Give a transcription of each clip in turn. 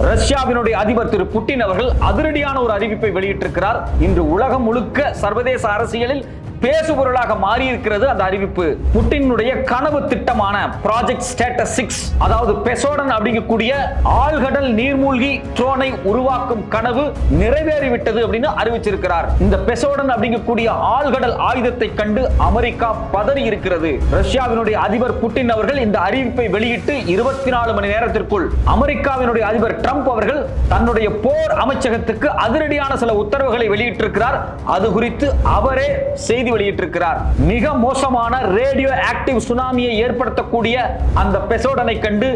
ரஷ்யாவினுடைய அதிபர் திரு புட்டின் அவர்கள் அதிரடியான ஒரு அறிவிப்பை வெளியிட்டிருக்கிறார். இன்று உலகம் முழுக்க சர்வதேச அரசியலில் பேசுபொருளாக மாறி இருக்கிறது அந்த அறிவிப்பு. புட்டினுடைய கனவு திட்டமான ப்ராஜெக்ட் ஸ்டேட்டஸ் 6, அதாவது பெசோடன் அப்படிங்கக்கூடிய ஆழ்கடல் நீர்மூழ்கி ட்ரோனை உருவாக்கும் கனவு நிறைவேறிவிட்டது அப்படின்னு அறிவிச்சிருக்கிறார். இந்த பெசோடன் அப்படிங்கக்கூடிய ஆழ்கடல் ஆயுதத்தை கண்டு அமெரிக்கா பதறி இருக்கிறது. ரஷ்யாவினுடைய அதிபர் புட்டின் அவர்கள் இந்த அறிவிப்பை வெளியிட்டு 24 மணி நேரத்திற்குள் அமெரிக்காவினுடைய அதிபர் ட்ரம்ப் அவர்கள் தன்னுடைய போர் அமைச்சகத்துக்கு அதிரடியான சில உத்தரவுகளை வெளியிட்டிருக்கிறார். அது குறித்து அவரே செய்தி வெளியிட்டிருக்கிறார். மிக மோசமான ரேடியோ ஆக்டிவ் சுனாமியை ஏற்படுத்தக்கூடிய அந்த பெசோடனை கண்டு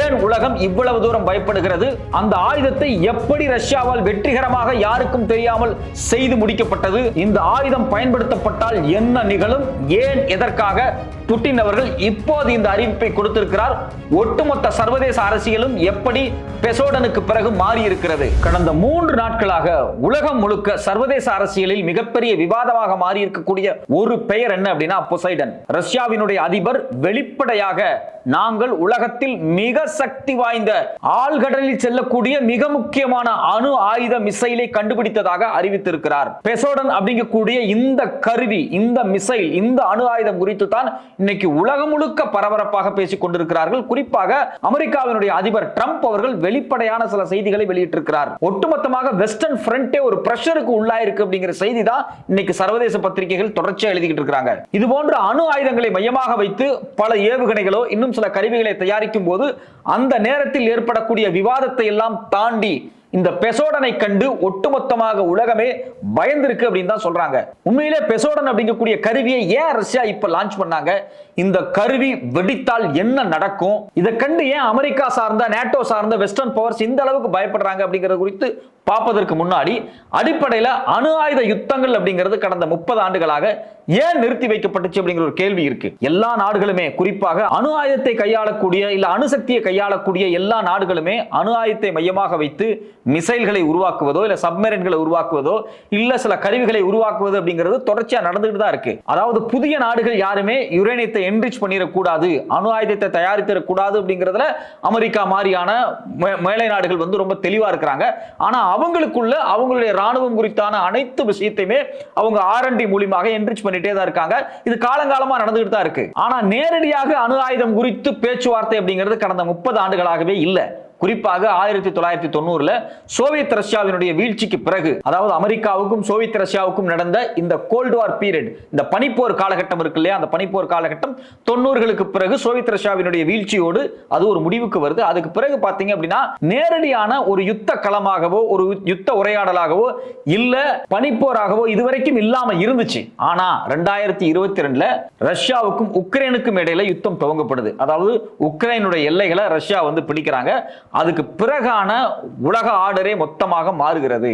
ஏன் உலகம் இவ்வளவு தூரம் பயப்படுகிறது? அந்த ஆயுதத்தை எப்படி ரஷ்யாவால் வெற்றிகரமாக யாருக்கும் தெரியாமல் செய்து முடிக்கப்பட்டது? இந்த ஆயுதம் பயன்படுத்தப்பட்டால் என்ன நிகழும்? ஏன், எதற்காக புட்டின் அவர்கள் இப்போது இந்த அறிவிப்பை கொடுத்திருக்கிறார்? ஒட்டுமொத்த சர்வதேச அரசியலும் எப்படி பெசோடனுக்கு பிறகு மாறி இருக்கிறது? கடந்த 3 நாட்களாக உலகம் முழுக்க சர்வதேச அரசியலில் மிகப்பெரிய விவாதமாக மாறி இருக்கக்கூடிய ஒரு பெயர் என்ன அப்படின்னா பொசைடன். ரஷ்யாவினுடைய அதிபர் வெளிப்படையாக நாங்கள் உலகத்தில் மிக சக்தி வாய்ந்த ஆழ்கடலில் செல்லக்கூடிய மிக முக்கியமான அணு ஆயுத மிசைலை கண்டுபிடித்ததாக அறிவித்திருக்கிறார். பெசோடன் அப்படிங்கக்கூடிய இந்த கருவி, இந்த மிசைல், இந்த அணு ஆயுதம் குறித்து தான் இன்னைக்கு உலகம் முழுக்க பரபரப்பாக பேசிக் கொண்டிருக்கிறார்கள். குறிப்பாக அமெரிக்காவினுடைய அதிபர் ட்ரம்ப் அவர்கள் வெளிப்படையான சில செய்திகளை வெளியிட்டிருக்கிறார். ஒட்டுமொத்தமாக வெஸ்டர்ன் ஃப்ரண்டே ஒரு பிரஷருக்கு உள்ளாயிருக்கு அப்படிங்கிற செய்தி தான் இன்னைக்கு சர்வதேச பத்திரிகைகள் தொடர்ச்சியாக எழுதிக்கிட்டு இருக்காங்க. இது போன்ற அணு ஆயுதங்களை மையமாக வைத்து பல ஏவுகணைகளோ இன்னும் சில கருவிகளை தயாரிக்கும் போது அந்த நேரத்தில் ஏற்படக்கூடிய விவாதத்தை எல்லாம் தாண்டி இந்த பெசோடனை கண்டு ஒட்டுமொத்தமாக உலகமே பயந்திருக்கு அப்படின்னு தான் சொல்றாங்க. உண்மையிலே பெசோடன் அப்படிங்கக்கூடிய கருவியை ஏன் ரஷ்யா இப்ப லான்ச் பண்ணாங்க? இந்த கருவி வெடித்தால் என்ன நடக்கும்? இதை கண்டு ஏன் அமெரிக்கா சார்ந்த, நேட்டோ சார்ந்த வெஸ்டர்ன் பவர்ஸ் இந்த அளவுக்கு பயப்படுறாங்க அப்படிங்கிறது குறித்து பார்ப்பதற்கு முன்னாடி அடிப்படையில் அணு ஆயுத யுத்தங்கள் அப்படிங்கிறது கடந்த 30 ஆண்டுகளாக ஏன் நிறுத்தி வைக்கப்பட்டுச்சு அப்படிங்கிற ஒரு கேள்வி இருக்கு. எல்லா நாடுகளுமே, குறிப்பாக அணு ஆயுதத்தை கையாளக்கூடிய இல்ல அணுசக்தியை கையாளக்கூடிய எல்லா நாடுகளுமே அணு ஆயுதத்தை மையமாக வைத்து மிசைல்களை உருவாக்குவதோ இல்ல சப்மரைன்களை உருவாக்குவதோ இல்ல சில கருவிகளை உருவாக்குவது அப்படிங்கிறது தொடர்ச்சியா நடந்துட்டு தான் இருக்கு. அதாவது புதிய நாடுகள் யாருமே யுரேனியத்தை என்ரிச் பண்ணிடக்கூடாது, அணு ஆயுதத்தை தயாரித்திடக்கூடாது அப்படிங்கிறதுல அமெரிக்கா மாதிரியான மேலை நாடுகள் வந்து ரொம்ப தெளிவா இருக்கிறாங்க. ஆனா அவங்களுக்குள்ள அவங்களுடைய ராணுவம் குறித்தான அனைத்து விஷயத்தையுமே அவங்க R&D மூலமாக என்ரிச் பண்ணிட்டே தான் இருக்காங்க. இது காலங்காலமா நடந்துகிட்டு தான் இருக்கு. ஆனா நேரடியாக அணு ஆயுதம் குறித்து பேச்சுவார்த்தை அப்படிங்கிறது கடந்த 30 ஆண்டுகளாகவே இல்ல. குறிப்பாக 1990 சோவியத் ரஷ்யாவினுடைய வீழ்ச்சிக்கு பிறகு, அதாவது அமெரிக்காவுக்கும் சோவியத் ரஷ்யாவுக்கும் நடந்த இந்த கோல்ட் வார் பீரியட், இந்த பனிப்போர் காலகட்டம் இருக்கு இல்லையா, அந்த பனிப்போர் காலகட்டம் 90களுக்கு பிறகு சோவியத் ரஷ்யாவினுடைய வீழ்ச்சியோடு அது ஒரு முடிவுக்கு வருது. அதுக்கு பிறகு பாத்தீங்க அப்படின்னா நேரடியான ஒரு யுத்த களமாகவோ ஒரு யுத்த உரையாடலாகவோ இல்ல பனிப்போராகவோ இதுவரைக்கும் இல்லாம இருந்துச்சு. ஆனா 2022 ரஷ்யாவுக்கும் உக்ரைனுக்கும் இடையில யுத்தம் துவங்கப்படுது. அதாவது உக்ரைனுடைய எல்லைகளை ரஷ்யா வந்து பிடிக்கிறாங்க. அதுக்கு பிறகான உலக ஆர்டரே மொத்தமாக மாறுகிறது.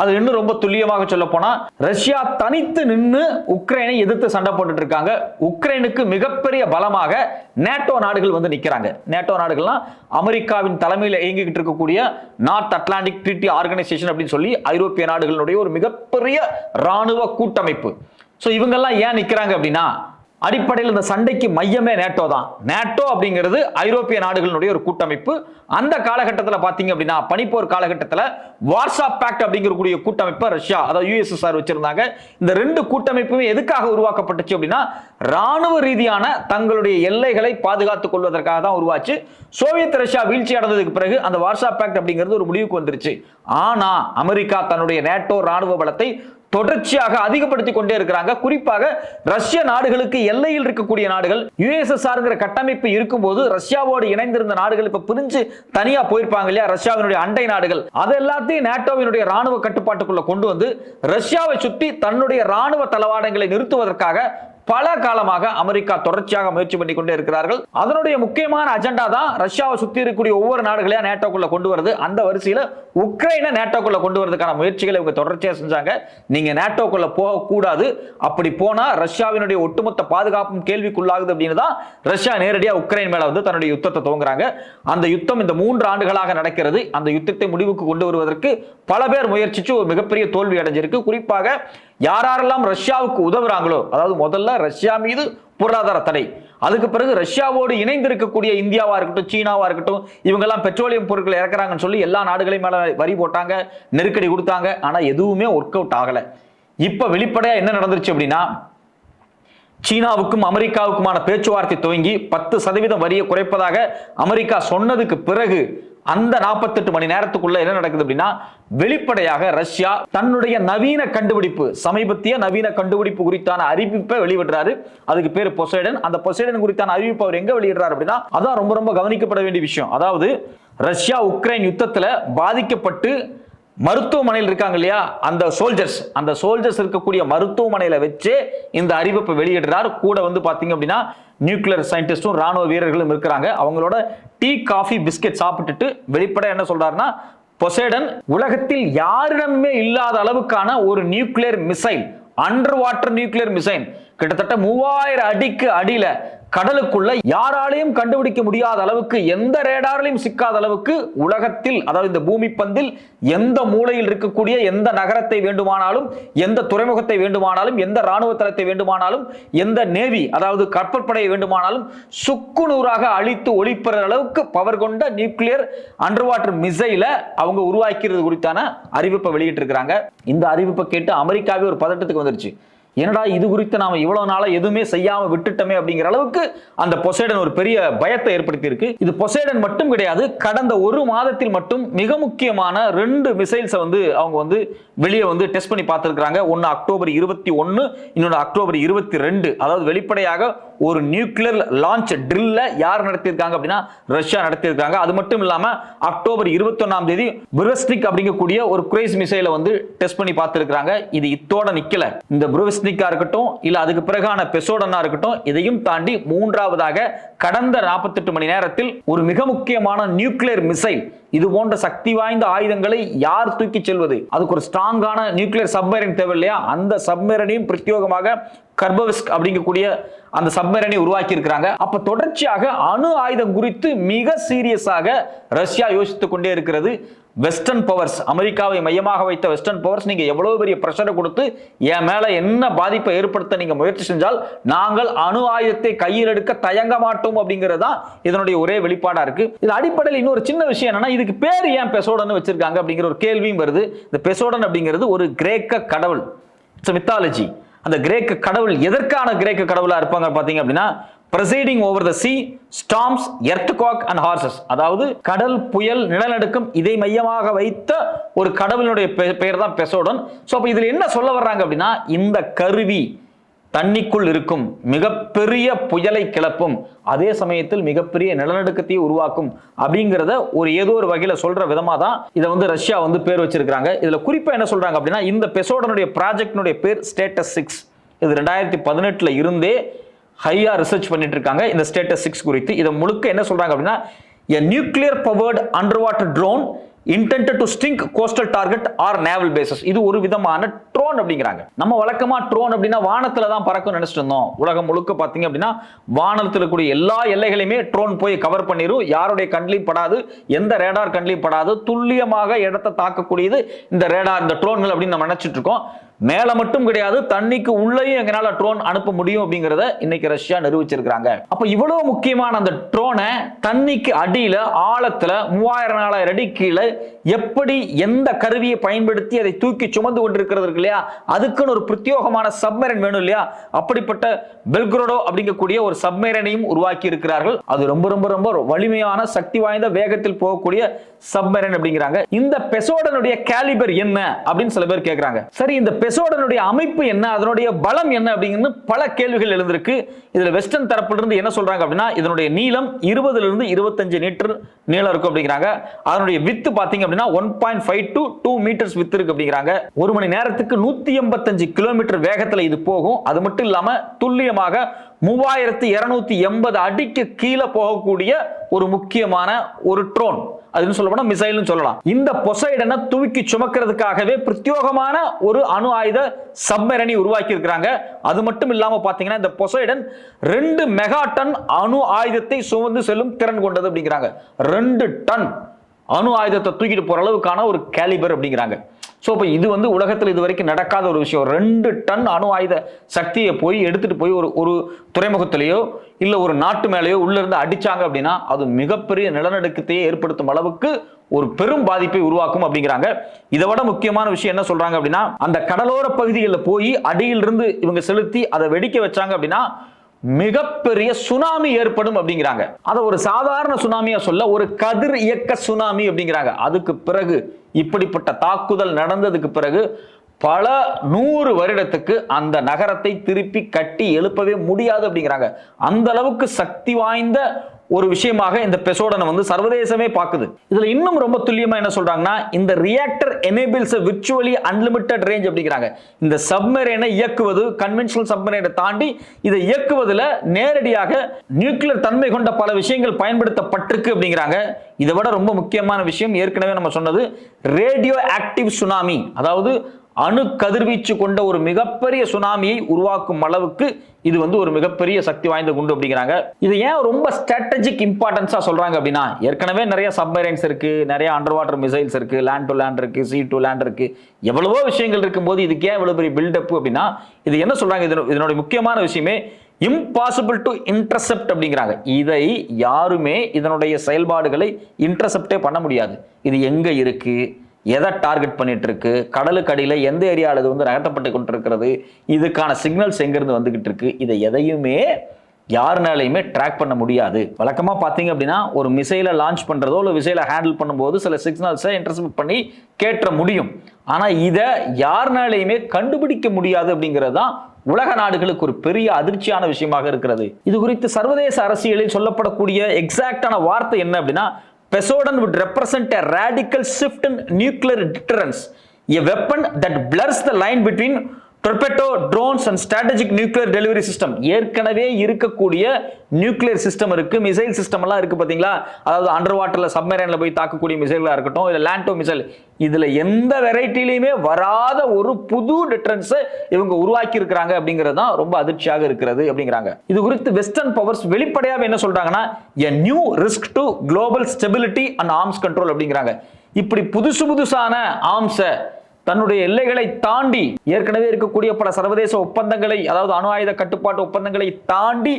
அது இன்னும் ரொம்ப துல்லியமாக சொல்ல போனா ரஷ்யா தனித்து நின்று உக்ரைனை எதிர்த்து சண்டை போட்டுட்டு இருக்காங்க. உக்ரைனுக்கு மிகப்பெரிய பலமாக நேட்டோ நாடுகள் வந்து நிக்கிறாங்க. நேட்டோ நாடுகள்லாம் அமெரிக்காவின் தலைமையில் இயங்கிக்கிட்டு இருக்கக்கூடிய நார்த் அட்லாண்டிக் ட்ரீட்டி ஆர்கனைசேஷன் அப்படின்னு சொல்லி ஐரோப்பிய நாடுகளுடைய ஒரு மிகப்பெரிய ராணுவ கூட்டமைப்பு. சோ இவங்கெல்லாம் ஏன் நிக்கிறாங்க அப்படின்னா அடிப்படையில் இந்த சண்டைக்கு மையமே நேட்டோ தான். நேட்டோ அப்படிங்கிறது ஐரோப்பிய நாடுகளுடைய ஒரு கூட்டமைப்பு. அந்த காலகட்டத்தில் பாத்தீங்க அப்படின்னா பனிப்போர் காலகட்டத்தில் வார்சா பாக்ட் அப்படிங்கக்கூடிய கூட்டமைப்பு ரஷ்யா, அதாவது USSR வச்சிருந்தாங்க. இந்த 2 கூட்டமைப்புமே எதுக்காக உருவாக்கப்பட்டுச்சு அப்படின்னா ராணுவ ரீதியான தங்களுடைய எல்லைகளை பாதுகாத்துக் கொள்வதற்காக தான் உருவாச்சு. சோவியத் ரஷ்யா வீழ்ச்சி அடைந்ததுக்கு பிறகு அந்த வார்சா பாக்ட் அப்படிங்கிறது ஒரு முடிவுக்கு வந்துருச்சு. ஆனா அமெரிக்கா தன்னுடைய நேட்டோ ராணுவ பலத்தை தொடர்ச்சியாக அதிகப்படுத்தி கொண்டே இருக்கிறாங்க. குறிப்பாக ரஷ்ய நாடுகளுக்கு எல்லையில் இருக்கக்கூடிய நாடுகள் USSR கட்டமைப்பு இருக்கும்போது ரஷ்யாவோடு இணைந்திருந்த நாடுகள் இப்ப பிரிஞ்சு தனியா போயிருப்பாங்க இல்லையா, ரஷ்யாவினுடைய அண்டை நாடுகள். அது எல்லாத்தையும் நேட்டோவினுடைய ராணுவ கட்டுப்பாட்டுக்குள்ள கொண்டு வந்து ரஷ்யாவை சுற்றி தன்னுடைய ராணுவ தளவாடங்களை நிறுத்துவதற்காக பல காலமாக அமெரிக்கா தொடர்ச்சியாக முயற்சி பண்ணி கொண்டே இருக்கிறார்கள். அதனுடைய முக்கியமான அஜெண்டா தான் ரஷ்யாவை சுற்றி இருக்கக்கூடிய ஒவ்வொரு நாடுகளையும் நேட்டோக்குள்ள கொண்டு வருது. அந்த வரிசையில் உக்ரைனை நேட்டோக்குள்ள கொண்டு வரதுக்கான முயற்சிகளை இவங்க தொடர்ச்சியாக செஞ்சாங்க. நீங்க நேட்டோக்குள்ள போக கூடாது, அப்படி போனா ரஷ்யாவினுடைய ஒட்டுமொத்த பாதுகாப்பும் கேள்விக்குள்ளாகுது அப்படின்னு தான் ரஷ்யா நேரடியா உக்ரைன் மேல வந்து தன்னுடைய யுத்தத்தை துவங்குறாங்க. அந்த யுத்தம் இந்த 3 ஆண்டுகளாக நடக்கிறது. அந்த யுத்தத்தை முடிவுக்கு கொண்டு வருவதற்கு பல பேர் முயற்சிச்சு ஒரு மிகப்பெரிய தோல்வி அடைஞ்சிருக்கு. குறிப்பாக யாரெல்லாம் ரஷ்யாவுக்கு உதவுறாங்களோ, அதாவது முதல்ல ரஷ்யா மீது பொருளாதார தடை, அதுக்கு பிறகு ரஷ்யாவோடு இணைந்து இருக்கக்கூடிய இந்தியாவா இருக்கட்டும், சீனாவா இருக்கட்டும், இவங்க எல்லாம் பெட்ரோலியம் பொருட்கள் இறக்குறாங்கன்னு சொல்லி எல்லா நாடுகளையும் மேல வரி போட்டாங்க, நெருக்கடி கொடுத்தாங்க. ஆனா எதுவுமே ஒர்க் அவுட் ஆகல. இப்ப வெளிப்படையா என்ன நடந்துருச்சு அப்படின்னா, சீனாவுக்கும் அமெரிக்காவுக்குமான பேச்சுவார்த்தை துவங்கி 10% வரியை குறைப்பதாக அமெரிக்கா சொன்னதுக்கு பிறகு அந்த 48 மணி நேரத்துக்குள்ள என்ன நடக்குது அப்படின்னா, வெளிப்படையாக ரஷ்யா தன்னுடைய நவீன கண்டுபிடிப்பு, சமீபத்திய நவீன கண்டுபிடிப்பு குறித்தான அறிவிப்பை வெளியிடுறாரு. அதுக்கு பேர் பொசைடன். அந்த பொசைடன் குறித்தான அறிவிப்பு அவர் எங்க வெளியிடுறாரு அப்படின்னா, அதான் ரொம்ப ரொம்ப கவனிக்கப்பட வேண்டிய விஷயம். அதாவது ரஷ்யா உக்ரைன் யுத்தத்துல பாதிக்கப்பட்டு மருத்துவமனையில் இருக்காங்க இல்லையா, அந்த சோல்ஜர்ஸ் இருக்கக்கூடிய மருத்துவமனையில வச்சு இந்த அறிவிப்பை வெளியிடுறார். கூட வந்து பாத்தீங்க அப்படின்னா நியூக்ளியர் சயின்டிஸ்டும் ராணுவ வீரர்களும் இருக்கிறாங்க. அவங்களோட டீ, காஃபி, பிஸ்கெட் சாப்பிட்டுட்டு வெளிப்பட என்ன சொல்றாருன்னா, பொசைடன் உலகத்தில் யாரிடமே இல்லாத அளவுக்கான ஒரு nuclear missile, under water nuclear missile, கிட்டத்தட்ட 3000 அடிக்கு அடியில கடலுக்குள்ள யாராலையும் கண்டுபிடிக்க முடியாத அளவுக்கு, எந்த ரேடாரிலும் சிக்காத அளவுக்கு உலகத்தில், அதாவது இந்த பூமி பந்தில் எந்த மூலையில் இருக்கக்கூடிய எந்த நகரத்தை வேண்டுமானாலும், எந்த துறைமுகத்தை வேண்டுமானாலும், எந்த ராணுவ தளத்தை வேண்டுமானாலும், எந்த நேவி அதாவது கப்பற்படையை வேண்டுமானாலும் சுக்குநூறாக அழித்து ஒளிப்பெற அளவுக்கு பவர் கொண்ட நியூக்ளியர் அண்டர் வாட்டர் மிசைலை அவங்க உருவாக்கிறது குறித்தான அறிவிப்பை வெளியிட்டு இருக்காங்க. இந்த அறிவிப்பை கேட்டு அமெரிக்காவே ஒரு பதட்டத்துக்கு வந்துருச்சு. என்னடா இது குறித்து நாம இவ்வளவு நாளா எதுவுமே செய்யாம விட்டுட்டோமே அப்படிங்கிற அளவுக்கு அந்த பொசைடன் ஒரு பெரிய பயத்தை ஏற்படுத்தி இருக்கு. இது பொசைடன் மட்டும் கிடையாது, கடந்த ஒரு மாதத்தில் மட்டும் மிக முக்கியமான 2 மிசைல்ஸ் வந்து அவங்க வந்து வெளியே வந்து டெஸ்ட் பண்ணி பார்த்திருக்காங்க. ஒன்னு அக்டோபர் 21, இன்னொன்று அக்டோபர் 22. அதாவது வெளிப்படையாக ஒரு நியூக்ளியர் லான்ச் ட்ரில்ல யார் நடத்தியிருக்காங்க அப்படின்னா ரஷ்யா நடத்தியிருக்காங்க. அது மட்டும் இல்லாம அக்டோபர் 21ஆம் தேதி புரவஸ்னிக் அப்படிங்கக்கூடிய ஒரு குரூஸ் மிசைலை வந்து டெஸ்ட் பண்ணி பார்த்திருக்காங்க. இது இத்தோட நிக்கல. இந்த புரவஸ்னிக்கா இருக்கட்டும், இல்ல அதுக்கு பிறகான பெசோடனா இருக்கட்டும், இதையும் தாண்டி மூன்றாவதாக கடந்த 48 மணி நேரத்தில் ஒரு மிக முக்கியமான நியூக்ளியர் மிசைல், இது போன்ற சக்தி வாய்ந்த ஆயுதங்களை யார் தூக்கி செல்வது, அதுக்கு ஒரு ஸ்ட்ராங்கான நியூக்ளியர் சப்மரைன் தேவை இல்லையா, அந்த சப்மரைனையும் பிரத்யேகமாக கர்பவிஸ்க் அப்படிங்கக்கூடிய அந்த சப்மரைனை உருவாக்கி இருக்கிறாங்க. அப்ப தொடர்ச்சியாக அணு ஆயுதம் குறித்து மிக சீரியஸாக ரஷ்யா யோசித்துக் கொண்டே இருக்கிறது. வெஸ்டர்ன் பவர்ஸ், அமெரிக்காவை மையமாக வைத்த வெஸ்டர்ன் பவர்ஸ், நீங்க எவ்வளவு பெரிய பிரஷரை கொடுத்து என் மேல என்ன பாதிப்பை ஏற்படுத்த நீங்க முயற்சி செஞ்சால் நாங்கள் அணு ஆயுதத்தை கையில் எடுக்க தயங்க மாட்டோம் அப்படிங்கிறதா இதனுடைய ஒரே வெளிப்பாடா இருக்கு. இது அடிப்படையில் இன்னொரு சின்ன விஷயம் என்னன்னா, இதுக்கு பேர் ஏன் பெசோடன் வச்சிருக்காங்க அப்படிங்கிற ஒரு கேள்வியும் வருது. இந்த பெசோடன் அப்படிங்கிறது ஒரு கிரேக்க கடவுள், இட்ஸ் மித்தாலஜி. அந்த கிரேக்க கடவுள் எதற்கான கிரேக்க கடவுளா இருப்பாங்க பாத்தீங்க அப்படின்னா, presiding over the sea, storms, earthquake and horses. அதாவது கடல், புயல், நிலநடுக்கம் இதை மையமாக வைத்த ஒரு கடவுளுடைய பெயர் தான் பெசோடன். சோ அப்ப இதுல என்ன சொல்ல வர்றாங்க அப்படின்னா, இந்த கருவி தண்ணிக்குள் இருக்கும், மிகப்பெரிய புயலை கிளப்பும், அதே சமயத்தில் மிகப்பெரிய நிலநடுக்கத்தை உருவாக்கும் அப்படிங்கிறத ஒரு ஏதோ ஒரு வகையில சொல்ற விதமா தான் இதை வந்து ரஷ்யா வந்து பேர் வச்சிருக்காங்க. இதுல குறிப்பா என்ன சொல்றாங்க அப்படின்னா, இந்த பெசோடனுடைய ப்ராஜெக்டினுடைய பேர் ஸ்டேட்டஸ் 6. இது 2018 இருந்தே ஹையா ரிசர்ச் பண்ணிட்டு இருக்காங்க இந்த ஸ்டேட்டஸ் 6 குறித்து. இதை முழுக்க என்ன சொல்றாங்க அப்படின்னா, a nuclear powered underwater drone intended to sting coastal target or naval bases. இது ஒரு விதமான ட்ரோன் அப்படிங்கிறாங்க. நம்ம வழக்கமா ட்ரோன் அப்படின்னா வானத்துல தான் பறக்கும் நினைச்சிட்டு இருந்தோம். உலகம் முழுக்க பாத்தீங்க அப்படின்னா வானத்துல இருக்கக்கூடிய எல்லா எல்லைகளையுமே ட்ரோன் போய் கவர் பண்ணிரும், யாருடைய கண்ணிலையும் படாது, எந்த ரேடார் கண்ணிலையும் படாது, துல்லியமாக இடத்தை தாக்கக்கூடியது இந்த ரேடார், இந்த ட்ரோன்கள் அப்படின்னு நம்ம நினைச்சிட்டு இருக்கோம். மேல மட்டும் கிடையாது, தண்ணிக்கு உள்ளேயும் எங்களால ட்ரோன் அனுப்ப முடியும் அப்படிங்கறத இன்னைக்கு ரஷ்யா நிரூபிச்சிருக்காங்க. அப்ப இவ்வளவு முக்கியமான அந்த ட்ரோனை தண்ணிக்கு அடியில ஆழத்துல 3000-4000 அடி கீழே எப்படி எந்த கருவியை பயன்படுத்தி அதை தூக்கி சுமந்து கொண்டிருக்கிறது இருக்கு இல்லையா, அதுக்குன்னு ஒரு பிரத்யேகமான சப்மரைன் வேணும் இல்லையா, அப்படிப்பட்ட பெல்கிரோடோ அப்படிங்கக்கூடிய ஒரு சப்மரைனையும் உருவாக்கி இருக்கிறார்கள். அது ரொம்ப ரொம்ப ரொம்ப வலிமையான சக்தி வாய்ந்த வேகத்தில் போகக்கூடிய சப்மரைன் அப்படிங்கிறாங்க. இந்த பெசோடனுடைய கேலிபர் என்ன அப்படின்னு சில பேர் கேட்கிறாங்க. சரி, இந்த பெசோடனுடைய அமைப்பு என்ன, அதனுடைய பலம் என்ன அப்படிங்கிறது பல கேள்விகள் எழுந்திருக்கு. இதுல வெஸ்டர்ன் தரப்புல இருந்து என்ன சொல்றாங்க அப்படின்னா, இதனுடைய நீளம் 20 to 25 மீட்டர் நீளம் இருக்கும் அப்படிங்கிறாங்க. அதனுடைய வித்து பாத்தீங்க அப்படின்னா 1.5 to 2 மீட்டர்ஸ் வித்து இருக்கு அப்படிங்கிறாங்க. ஒரு மணி நேரத்துக்கு 185 கிலோமீட்டர் வேகத்துல இது போகும். அது மட்டும் இல்லாம துல்லியமாக 3280 அடிக்கு கீழே போகக்கூடிய ஒரு முக்கியமான ஒரு ட்ரோன், அதுன்னு சொல்ல போனா மிசைல்னு சொல்லலாம். இந்த பொசைடனை தூக்கி சுமக்கிறதுக்காகவே பிரத்யேகமான ஒரு அணு ஆயுத சப்மரைனை உருவாக்கி இருக்கிறாங்க. அது மட்டும் இல்லாம பாத்தீங்கன்னா இந்த பொசைடன் 2 மெகா டன் அணு ஆயுதத்தை சுமந்து செல்லும் திறன் கொண்டது அப்படிங்கிறாங்க. 2 டன் அணு ஆயுதத்தை தூக்கிட்டு போற அளவுக்கான ஒரு கேலிபர் அப்படிங்கிறாங்க. ஸோ இப்போ இது வந்து உலகத்தில் இது வரைக்கும் நடக்காத ஒரு விஷயம். 2 டன் அணு ஆயுத சக்தியை போய் எடுத்துட்டு போய் ஒரு துறைமுகத்திலேயோ இல்ல ஒரு நாட்டு மேலேயோ உள்ள இருந்து அடிச்சாங்க அப்படின்னா அது மிகப்பெரிய நிலநடுக்கத்தையே ஏற்படுத்தும் அளவுக்கு ஒரு பெரும் பாதிப்பை உருவாக்கும் அப்படிங்கிறாங்க. இதை விட முக்கியமான விஷயம் என்ன சொல்றாங்க அப்படின்னா, அந்த கடலோர பகுதிகளில் போய் அடியிலிருந்து இவங்க செலுத்தி அதை வெடிக்க வச்சாங்க அப்படின்னா மிகப்பெரிய சுனாமி ஏற்படும் அப்படிங்கிறாங்க. அதை ஒரு சாதாரண சுனாமியா சொல்ல, ஒரு கதிர் இயக்க சுனாமி அப்படிங்கிறாங்க. அதுக்கு பிறகு இப்படிப்பட்ட தாக்குதல் நடந்ததுக்கு பிறகு பல 100 வருடத்துக்கு அந்த நகரத்தை திருப்பி கட்டி எழுப்பவே முடியாது அப்படிங்கிறாங்க. அந்த அளவுக்கு சக்தி வாய்ந்த ஒரு விஷயமாக இந்த பெசோடனை வந்து சர்வதேசமே பார்க்குது. இதுல இன்னும் ரொம்ப துல்லியமா என்ன சொல்றாங்கன்னா, இந்த reactor enables virtually unlimited range அப்படிங்கிறாங்க. இந்த சப்மரைனை இயக்குவது, கன்வென்ஷனல் சப்மரைனை தாண்டி இதை இயக்குவதில் நேரடியாக நியூக்ளியர் தன்மை கொண்ட பல விஷயங்கள் பயன்படுத்தப்பட்டிருக்கு அப்படிங்கிறாங்க. இதை விட ரொம்ப முக்கியமான விஷயம் ஏற்கனவே நம்ம சொன்னது, ரேடியோ ஆக்டிவ் சுனாமி, அதாவது அணு கதிர்வீச்சு கொண்ட ஒரு மிகப்பெரிய சுனாமியை உருவாக்கும் அளவுக்கு இது வந்து ஒரு மிகப்பெரிய சக்தி வாய்ந்த குண்டு அப்படிங்கிறாங்க. இது ஏன் ரொம்ப ஸ்ட்ராட்டஜிக் இம்பார்ட்டன்ஸா சொல்றாங்க அப்படின்னா, ஏற்கனவே நிறைய சப்மரைன்ஸ் இருக்கு, நிறைய அண்டர் வாட்டர் மிசைல்ஸ் இருக்கு, லேண்ட் டு லேண்ட் இருக்கு, சி டு லேண்ட் இருக்கு, எவ்வளவோ விஷயங்கள் இருக்கும்போது இதுக்கு ஏன் இவ்வளவு பெரிய பில்டப் அப்படின்னா, இது என்ன சொல்றாங்க, இதனுடைய முக்கியமான விஷயமே இம்பாசிபிள் டு இன்டர்செப்ட் அப்படிங்கிறாங்க. இதை யாருமே இதனுடைய செயல்பாடுகளை இன்டர்செப்டே பண்ண முடியாது. இது எங்க இருக்கு, எதை டார்கெட் பண்ணிட்டு இருக்கு, கடலுக்கு அடியில் எந்த ஏரியாவில் இது வந்து நகர்த்தப்பட்டு கொண்டிருக்கிறது, இதுக்கான சிக்னல்ஸ் எங்கிருந்து வந்துகிட்டு இருக்கு, இதை எதையுமே யாருனாலையுமே ட்ராக் பண்ண முடியாது. வழக்கமா பார்த்தீங்க அப்படின்னா ஒரு மிசைலை லான்ச் பண்றதோ இல்லை மிசைலை ஹேண்டில் பண்ணும்போது சில சிக்னல்ஸை இன்டர்செப்ட் பண்ணி கேட்ட முடியும். ஆனால் இதை யாருனாலையுமே கண்டுபிடிக்க முடியாது அப்படிங்கிறது தான் உலக நாடுகளுக்கு ஒரு பெரிய அதிர்ச்சியான விஷயமாக இருக்கிறது. இது குறித்து சர்வதேச அரசியலில் சொல்லப்படக்கூடிய எக்ஸாக்டான வார்த்தை என்ன அப்படின்னா, Pesodon would represent a radical shift in nuclear deterrence, a weapon that blurs the line between torpedo, drones and strategic nuclear delivery system. ஏற்கனவே இருக்கக்கூடிய நியூக்ளியர் சிஸ்டம் இருக்கு, மிசைல் சிஸ்டம் எல்லாம் இருக்கு பாத்தீங்களா, அதாவது அண்டர் வாட்டர்ல சப்மரைன்ல போய் தாக்கக்கூடிய மிசைலா இருக்கட்டும், இல்ல லேண்டோ மிசைல், இதுல எந்த வெரைட்டிலையுமே வராத ஒரு புது டிட்டரன்ஸை இவங்க உருவாக்கி இருக்கிறாங்க அப்படிங்கிறது தான் ரொம்ப அதிர்ச்சியாக இருக்கிறது அப்படிங்கிறாங்க. இது குறித்து வெஸ்டர்ன் பவர்ஸ் வெளிப்படையாக என்ன சொல்றாங்கன்னா, a new risk to global stability and arms control அப்படிங்கிறாங்க. இப்படி புதுசான ஆர்ம்ஸை தன்னுடைய எல்லைகளை தாண்டி ஏற்கனவே இருக்கக்கூடிய பல சர்வதேச ஒப்பந்தங்களை, அதாவது அணு ஆயுத கட்டுப்பாட்டு ஒப்பந்தங்களை தாண்டி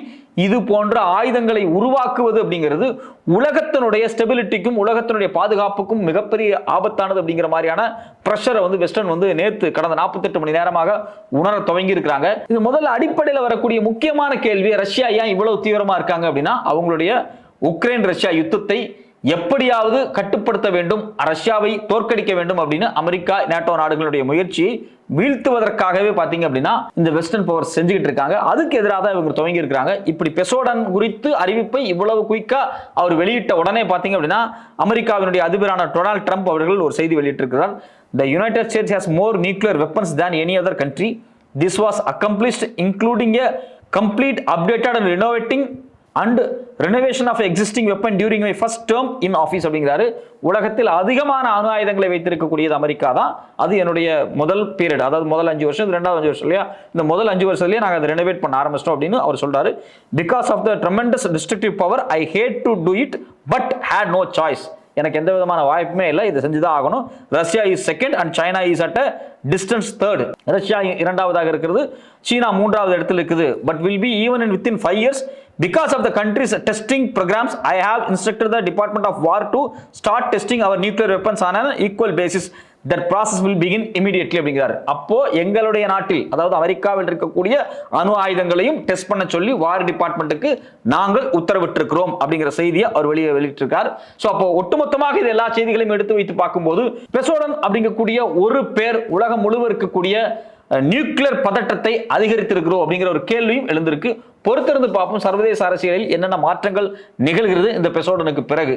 இது போன்ற ஆயுதங்களை உருவாக்குவது அப்படிங்கிறது உலகத்தினுடைய ஸ்டெபிலிட்டிக்கும் உலகத்தினுடைய பாதுகாப்புக்கும் மிகப்பெரிய ஆபத்தானது அப்படிங்கிற மாதிரியான பிரஷரை வந்து வெஸ்டர்ன் வந்து நேற்று கடந்த 48 மணி நேரமாக உணர துவங்கி இருக்கிறாங்க. இது முதல்ல அடிப்படையில் வரக்கூடிய முக்கியமான கேள்வி, ரஷ்யா ஏன் இவ்வளவு தீவிரமா இருக்காங்க அப்படின்னா, அவங்களுடைய உக்ரைன் ரஷ்யா யுத்தத்தை எப்படியாவது கட்டுப்படுத்த வேண்டும், ரஷ்யாவை தோற்கடிக்க வேண்டும் அப்படின்னு அமெரிக்கா நேட்டோ நாடுகளுடைய முயற்சியை வீழ்த்துவதற்காகவே பாத்தீங்க அப்படின்னா இந்த வெஸ்டர்ன் பவர் செஞ்சுக்கிட்டு இருக்காங்க. அதுக்கு எதிராக தான் இவங்க துவங்கி இருக்காங்க. இப்படி பெசோடன் குறித்து அறிவிப்பை இவ்வளவு குயிக்கா அவர் வெளியிட்ட உடனே பாத்தீங்க அப்படின்னா அமெரிக்காவினுடைய அதிபரான டொனால்ட் ட்ரம்ப் அவர்கள் ஒரு செய்தி வெளியிட்டிருக்கிறார். The United States has more nuclear weapons than any other country. This was accomplished including a complete updated and renovating and renovation of existing weapon during my first term in office அப்படிங்கிறாரு. உலகத்தில் அதிகமான அணு ஆயுதங்களை வைத்திருக்கக்கூடியது America தான். அது என்னுடைய முதல் period, அதாவது முதல் 5 வருஷம், ரெண்டாவது 5 வருஷம் இல்லையா, இந்த முதல் 5 வருஷத்துலயே நாங்கள் அதை ரெனோவேட் பண்ண ஆரம்பிச்சிட்டோம் அப்படின்னு அவர் சொல்றாரு. Because of the tremendous destructive power I had to do it but had no choice. எனக்கு எந்த விதமான வாய்ப்புமே இல்லை, இதை செஞ்சுதான் ஆகணும். Russia is second and China is at distance third. Russia இரண்டாவதாக இருக்கிறது, சீனா மூன்றாவது இடத்தில் இருக்குது. But will be even in within 5 years. Because of the country's testing programs, I have instructed the Department of War to start testing our nuclear weapons on an equal basis. That process will begin immediately அப்படிங்கிறார். அப்போ எங்களுடைய நாட்டில், அதாவது அமெரிக்காவில் இருக்கக்கூடிய அணு ஆயுதங்களையும் test பண்ண சொல்லி வார் டிபார்ட்மெண்ட்டுக்கு நாங்கள் உத்தரவிட்டிருக்கிறோம் அப்படிங்கிற செய்தியை அவர் வெளியிட்டிருக்கார். ஸோ அப்போ ஒட்டுமொத்தமாக இது எல்லா செய்திகளையும் எடுத்து வைத்து பார்க்கும்போது பெசோடன் அப்படிங்கக்கூடிய ஒரு பேர் உலகம் முழுவதும் இருக்கக்கூடிய நியூக்ளியர் பதட்டத்தை அதிகரித்திருக்கிறோம் அப்படிங்கிற ஒரு கேள்வியும் எழுந்திருக்கு. பொறுத்திருந்து பார்ப்போம் சர்வதேச அரசியலில் என்னென்ன மாற்றங்கள் நிகழ்கிறது இந்த பெசோடனுக்கு பிறகு.